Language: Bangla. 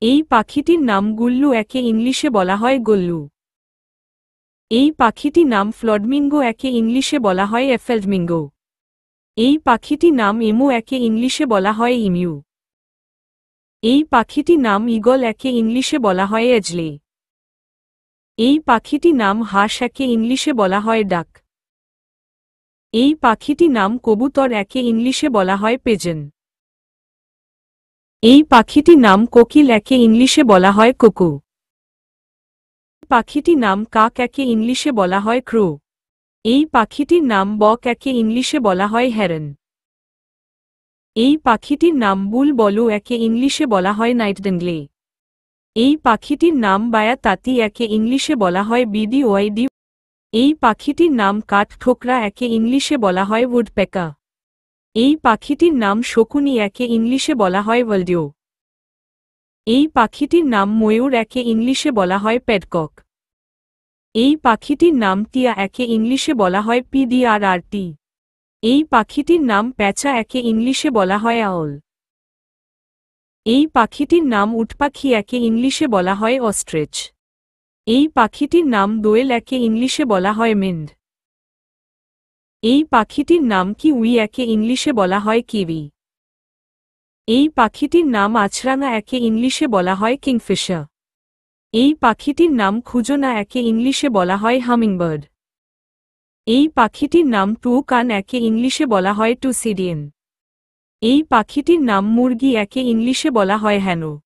এই পাখিটির নাম গুল্লু, একে ইংলিশে বলা হয় গল্লু। এই পাখিটি নাম ফ্লডমিঙ্গো, একে ইংলিশে বলা হয় এফেল্ডমিঙ্গো। এই পাখিটি নাম এমু, একে ইংলিশে বলা হয় ইমিউ। এই পাখিটি নাম ঈগল, একে ইংলিশে বলা হয় এজলে। এই পাখিটি নাম হাঁস, একে ইংলিশে বলা হয় ডাক। এই পাখিটি নাম কবুতর, একে ইংলিশে বলা হয় পেজন। এই পাখিটি নাম কোকিল, একে ইংলিশে বলা হয় কুকু। পাখিটি নাম কাক, একে ইংলিশে বলা হয় ক্রো। এই পাখিটির নাম বক, একে ইংলিশে বলা হয় হেরন। এই পাখিটির নাম বুলবুল, একে ইংলিশে বলা হয় নাইটডিঙ্গলে। এই পাখিটির নাম বায়া তাঁতি, একে ইংলিশে বলা হয় বিডি। এই পাখিটির নাম কাঠ ঠোকরা, একে ইংলিশে বলা হয় উডপেকা। এই পাখিটির নাম শকুনি, একে ইংলিশে বলা হয় ওয়ালডিও। এই পাখিটির নাম ময়ূর, একে ইংলিশে বলা হয় পেডকক। এই পাখিটির নাম টিয়া, একে ইংলিশে বলা হয় পিডিআরআরটি। এই পাখিটির নাম প্যাঁচা, একে ইংলিশে বলা হয় আউল। এই পাখিটির নাম উটপাখি, একে ইংলিশে বলা হয় অস্ট্রিচ। এই পাখিটির নাম দোয়েল, একে ইংলিশে বলা হয় মিন্ড। এই পাখিটির নাম কিউই, একে ইংলিশে বলা হয় কিউই। এই পাখিটির নাম আছরাঙা, একে ইংলিশে বলা হয় কিংফিশার। এই পাখিটির নাম খুজনা, একে ইংলিশে বলা হয় হামিংবার্ড। এই পাখিটির নাম টুকান, একে ইংলিশে বলা হয় টুসিডিয়ান। এই পাখিটির নাম মুরগি, একে ইংলিশে বলা হয় হ্যানো।